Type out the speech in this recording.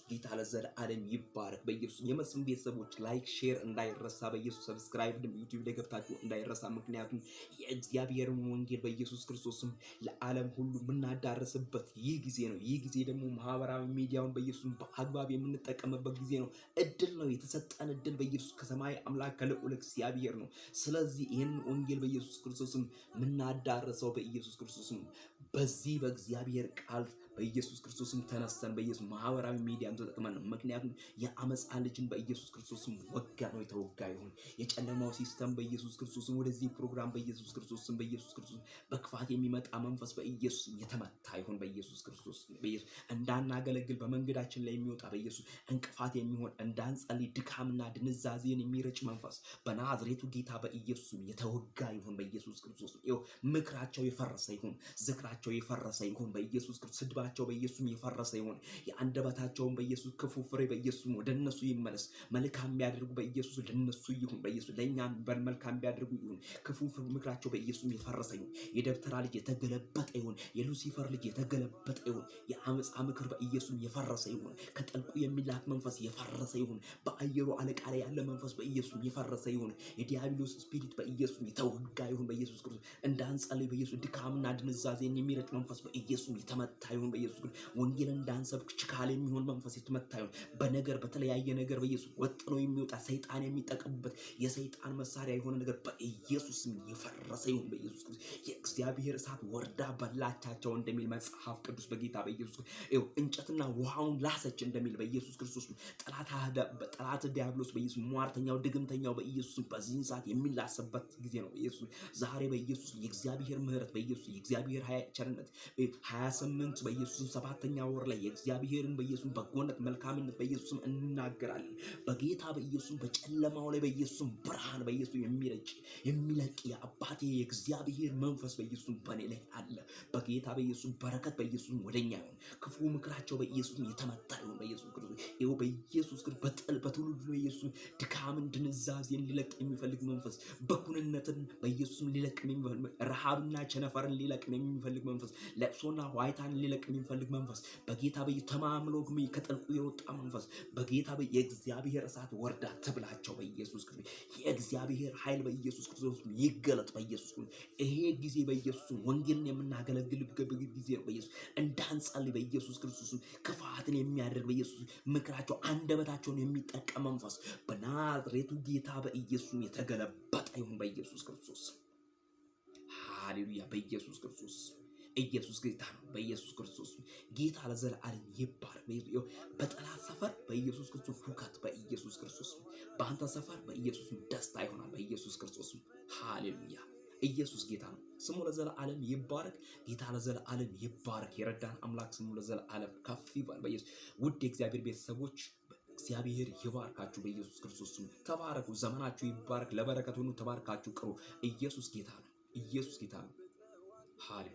ጌታ ለዘለዓለም ይባረክ በኢየሱስ። የመስፍን ቤተሰቦች ላይክ ሼር እንዳይረሳ በኢየሱስ። ሰብስክራይብ ዩቲዩብ ላይ ገብታችሁ እንዳይረሳ። ምክንያቱም የእግዚአብሔርን ወንጌል በኢየሱስ ክርስቶስም ለዓለም ሁሉ የምናዳርስበት ይህ ጊዜ ነው። ይህ ጊዜ ደግሞ ማህበራዊ ሚዲያውን በኢየሱስ በአግባብ የምንጠቀምበት ጊዜ ነው። እድል ነው የተሰጠን እድል በኢየሱስ ከሰማይ አምላክ ከልዑል እግዚአብሔር ነው። ስለዚህ ይህን ወንጌል በኢየሱስ ክርስቶስም የምናዳርሰው በኢየሱስ ክርስቶስም በዚህ በእግዚአብሔር ቃል በኢየሱስ ክርስቶስም ተነስተን በኢየሱስ ማህበራዊ ሚዲያን ተጠቅመን ነው። ምክንያቱም የአመፃ ልጅን በኢየሱስ ክርስቶስም ወጋ ነው የተወጋ ይሁን። የጨለማው ሲስተም በኢየሱስ ክርስቶስም ወደዚህ ፕሮግራም በኢየሱስ ክርስቶስም በኢየሱስ ክርስቶስ በክፋት የሚመጣ መንፈስ በኢየሱስ የተመታ ይሁን በኢየሱስ ክርስቶስ። በኢየሱስ እንዳናገለግል በመንገዳችን ላይ የሚወጣ በኢየሱስ እንቅፋት የሚሆን እንዳንጸልይ ድካምና ድንዛዜን የሚረጭ መንፈስ በናዝሬቱ ጌታ በኢየሱስ የተወጋ ይሁን በኢየሱስ ክርስቶስ። ይኸው ምክራቸው የፈረሰ ይሁን፣ ዝክራቸው የፈረሰ ይሁን በኢየሱስ ክርስቶስ። ስድባቸው በኢየሱስ የፈረሰ ይሁን። የአንደበታቸውን በኢየሱስ ክፉ ፍሬ በኢየሱስ ወደ እነሱ ይመለስ። መልካም ቢያደርጉ በኢየሱስ ለነሱ ይሁን በኢየሱስ። ለኛም መልካም ቢያደርጉ ይሁን። ክፉ ምክራቸው በኢየሱስ የፈረሰ ይሁን። የደብተራ ልጅ የተገለበጠ ይሁን። የሉሲፈር ልጅ የተገለበጠ ይሁን። የአመፃ ምክር በኢየሱስ የፈረሰ ይሁን። ከጥልቁ የሚላክ መንፈስ የፈረሰ ይሁን። በአየሩ አለቃ ላይ ያለ መንፈስ በኢየሱስ የፈረሰ ይሁን። የዲያብሎስ ስፒሪት በኢየሱስ የተወጋ ይሁን በኢየሱስ ክርስቶስ። እንዳንጸልይ በኢየሱስ ድካምና ድንዛዜን የሚረጭ መንፈስ በኢየሱስ የተመታ ይሁን በኢየሱስ ክርስቶስ። ወንጌል እንዳንሰብክ ችካል የሚሆን መንፈስ የተመታ ይሁን። በነገር በተለያየ ነገር በኢየሱስ ወጥኖ የሚወጣ ሰይጣን የሚጠቀምበት የሰይጣን መሳሪያ የሆነ ነገር በኢየሱስ የፈረሰ ይሁን በኢየሱስ ክርስቶስ። የእግዚአብሔር እሳት ወርዳ በላቻቸው እንደሚል መጽሐፍ ቅዱስ በጌታ በኢየሱስ እንጨትና ውሃውን ላሰች እንደሚል በኢየሱስ ክርስቶስ። ጠላት ዲያብሎስ በኢየሱስ ሟርተኛው ድግምተኛው በኢየሱስ በዚህ ሰዓት የሚላሰበት ጊዜ ነው በኢየሱስ። ዛሬ በኢየሱስ የእግዚአብሔር ምህረት በኢየሱስ የእግዚአብሔር ቸርነት 28 በኢየሱስ 7ኛ ወር ላይ የእግዚአብሔርን በኢየሱስ በጎነት መልካምነት በኢየሱስ እንናገራለን። በጌታ በኢየሱስ በጨለማው ላይ በኢየሱስ ብርሃን በኢየሱስ የሚለቅ የአባቴ የእግዚአብሔር መንፈስ በኢየሱስ በኔ ላይ አለ። በጌታ በኢየሱስ በረከት በኢየሱስ ወደኛ ይሁን። ክፉ ምክራቸው በኢየሱስ የተመታ ይሁን በኢየሱስ ክርስቶስ። ይኸው በኢየሱስ ክርስቶስ በትውልዱ በኢየሱስ ድካምን ድንዛዜን ሊለቅ የሚፈልግ መንፈስ፣ በኩንነትን በኢየሱስ ሊለቅ የሚፈልግ ረሃብና ቸነፈርን ሊለቅ የሚፈልግ መንፈስ፣ ለቅሶና ዋይታን ሊለቅ የሚፈልግ መንፈስ በጌታ ተማምሎ ከጥልቁ የወጣ መንፈስ በጌታ የእግዚአብሔር እሳት ወርዳ ትብላቸው በኢየሱስ ክርስቶስ። የእግዚአብሔር ኃይል በኢየሱስ ክርስቶስ ይገለጥ በኢየሱስ ክርስቶስ። ይሄ ጊዜ በኢየሱስ ወንጌልን የምናገለግልበት ጊዜ ነው በኢየሱስ። እንዳንጸልይ በኢየሱስ ክርስቶስ ክፋትን የሚያደርግ በኢየሱስ ምክራቸው አንደበታቸውን የሚጠቀም መንፈስ በናዝሬቱ ጌታ በኢየሱስ የተገለበጠ ይሁን በኢየሱስ ክርስቶስ። ሃሌሉያ በኢየሱስ ክርስቶስ። ኢየሱስ ጌታ ነው በኢየሱስ ክርስቶስ። ጌታ ለዘለዓለም ይባረክ። በጠላት ሰፈር በኢየሱስ ክርስቶስ ሁከት በኢየሱስ ክርስቶስ፣ በአንተ ሰፈር በኢየሱስ ደስታ ይሆናል በኢየሱስ ክርስቶስ። ሃሌሉያ ኢየሱስ ጌታ ነው። ስሙ ለዘለዓለም ይባረክ። ጌታ ለዘለዓለም ይባረክ። የረዳን አምላክ ስሙ ለዘለዓለም ከፍ ይበል በኢየሱስ። ውድ የእግዚአብሔር ቤተሰቦች እግዚአብሔር ይባርካችሁ በኢየሱስ ክርስቶስ። ተባረኩ። ዘመናችሁ ይባረክ። ለበረከት ሁሉ ተባርካችሁ ቅሩ። ኢየሱስ ጌታ ነው። ኢየሱስ ጌታ ነው። ሃሌሉያ